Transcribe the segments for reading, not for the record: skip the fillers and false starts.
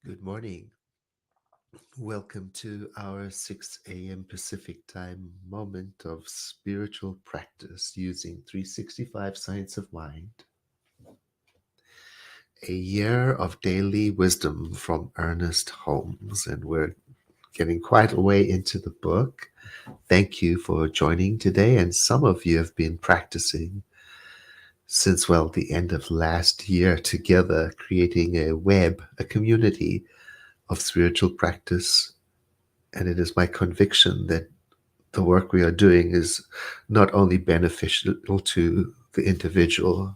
Good morning. Welcome to our 6 a.m. Pacific time moment of spiritual practice using 365 Science of Mind. A year of daily wisdom from Ernest Holmes. And we're getting quite a way into the book. Thank you for joining today. And some of you have been practicing since, well, the end of last year together, creating a community of spiritual practice. And it is my conviction that the work we are doing is not only beneficial to the individual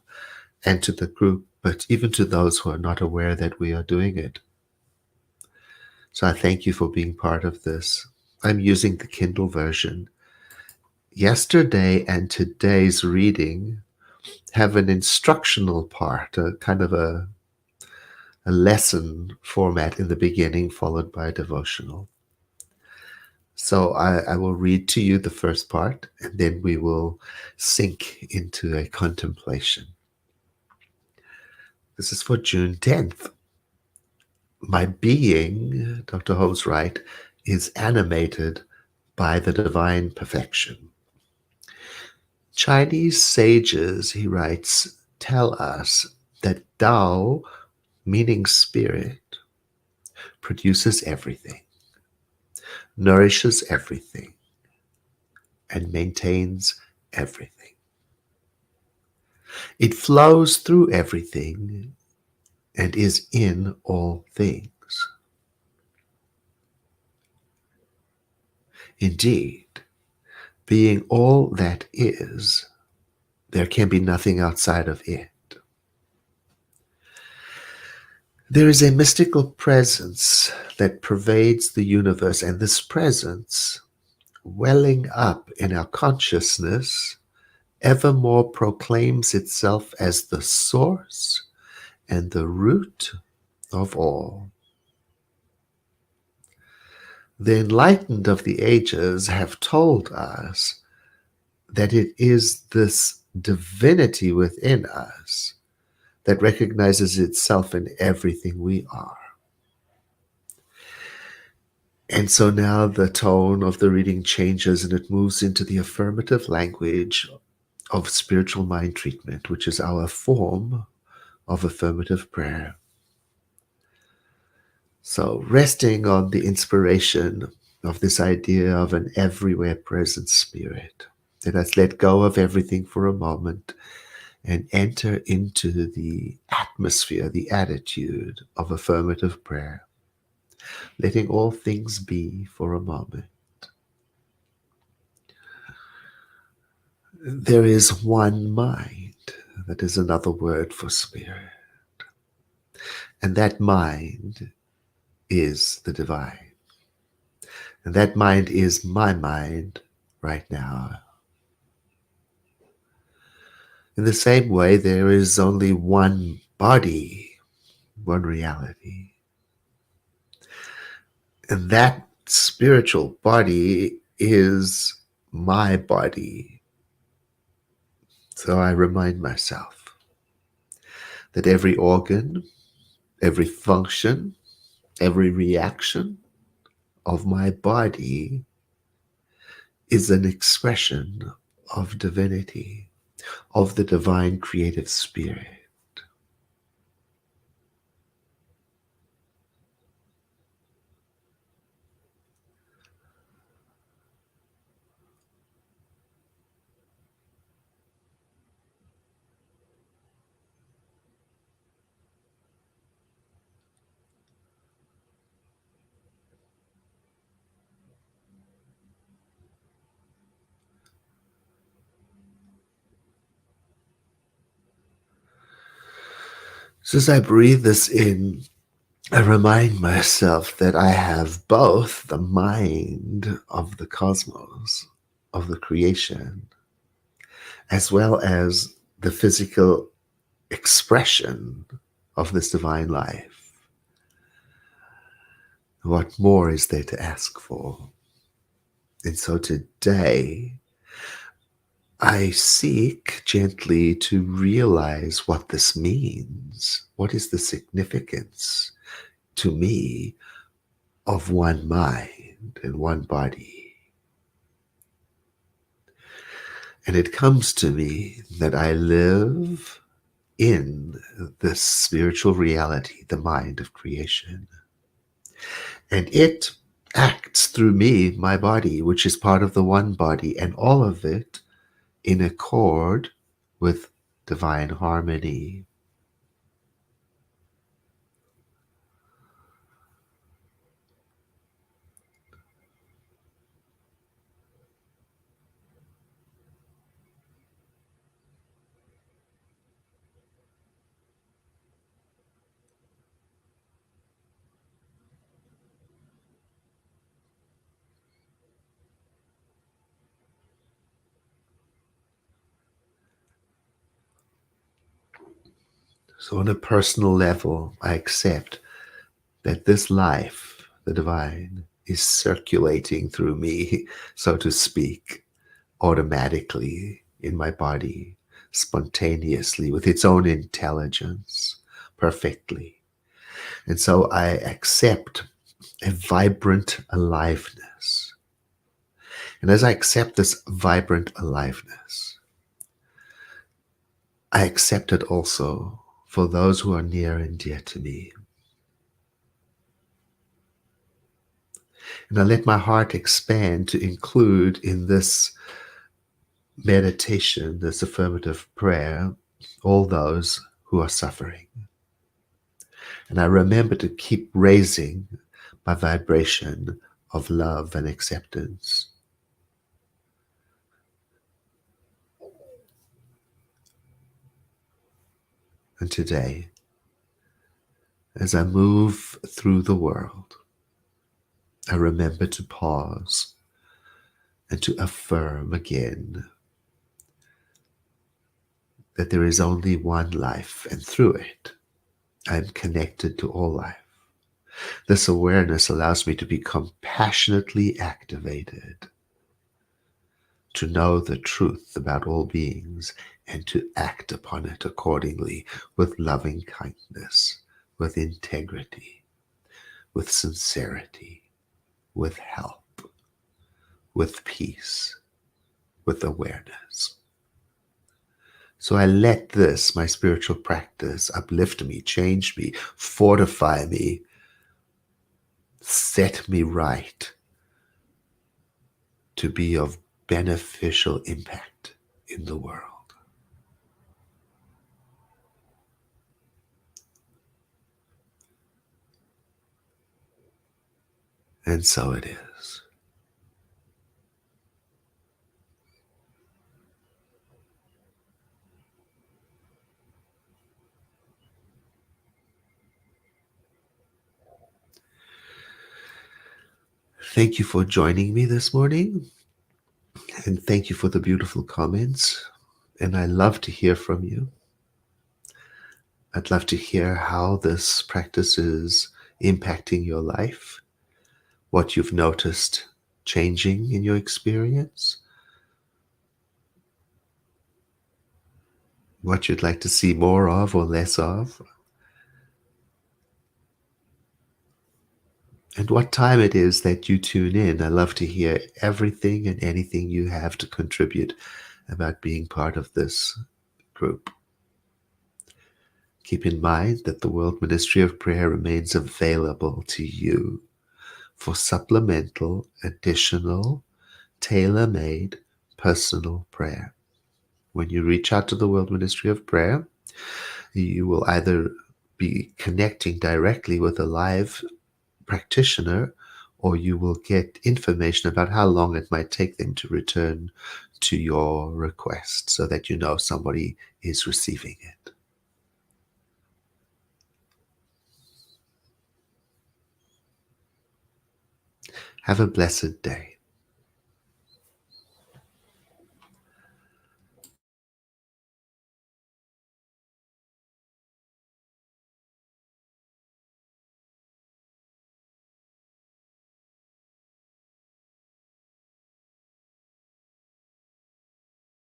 and to the group, but even to those who are not aware that we are doing it. So I thank you for being part of this. I'm using the Kindle version. Yesterday and today's reading have an instructional part, a kind of a lesson format in the beginning, followed by a devotional. So I will read to you the first part, and then we will sink into a contemplation. This is for June 10th. My being, Dr. Holmes writes, is animated by the divine perfection. Chinese sages, he writes, tell us that Tao, meaning spirit, produces everything, nourishes everything, and maintains everything. It flows through everything and is in all things. Indeed, being all that is, there can be nothing outside of it. There is a mystical presence that pervades the universe, and this presence, welling up in our consciousness, evermore proclaims itself as the source and the root of all. The enlightened of the ages have told us that it is this divinity within us that recognizes itself in everything we are. And so now the tone of the reading changes and it moves into the affirmative language of spiritual mind treatment, which is our form of affirmative prayer. So resting on the inspiration of this idea of an everywhere present spirit, let us let go of everything for a moment and enter into the atmosphere, the attitude of affirmative prayer, letting all things be for a moment. There is one mind. That is another word for spirit. And that mind is the divine. And that mind is my mind right now. In the same way, there is only one body, one reality. And that spiritual body is my body. So I remind myself that every organ, every function, every reaction of my body is an expression of divinity, of the divine creative spirit. So as I breathe this in, I remind myself that I have both the mind of the cosmos, of the creation, as well as the physical expression of this divine life. What more is there to ask for? And so today, I seek gently to realize what this means. What is the significance? to me of one mind and one body. And it comes to me that I live in this spiritual reality, the mind of creation. And it acts through me, my body, which is part of the one body, and all of it in accord with divine harmony. So, on a personal level, I accept that this life, the divine, is circulating through me, so to speak, automatically in my body, spontaneously, with its own intelligence, perfectly. And so I accept a vibrant aliveness. And as I accept this vibrant aliveness, I accept it also for those who are near and dear to me. And I let my heart expand to include in this meditation, this affirmative prayer, all those who are suffering. And I remember to keep raising my vibration of love and acceptance. And today, as I move through the world, I remember to pause and to affirm again that there is only one life, and through it, I am connected to all life. This awareness allows me to be compassionately activated, to know the truth about all beings, and to act upon it accordingly with loving kindness, with integrity, with sincerity, with help, with peace, with awareness. So I let this, my spiritual practice, uplift me, change me, fortify me, set me right to be of beneficial impact in the world. And so it is. Thank you for joining me this morning, and thank you for the beautiful comments. And I love to hear from you. I'd love to hear how this practice is impacting your life, what you've noticed changing in your experience, what you'd like to see more of or less of, and what time it is that you tune in. I love to hear everything and anything you have to contribute about being part of this group. Keep in mind that the World Ministry of Prayer remains available to you for supplemental, additional, tailor-made personal prayer. When you reach out to the World Ministry of Prayer, you will either be connecting directly with a live practitioner, or you will get information about how long it might take them to return to your request so that you know somebody is receiving it. Have a blessed day.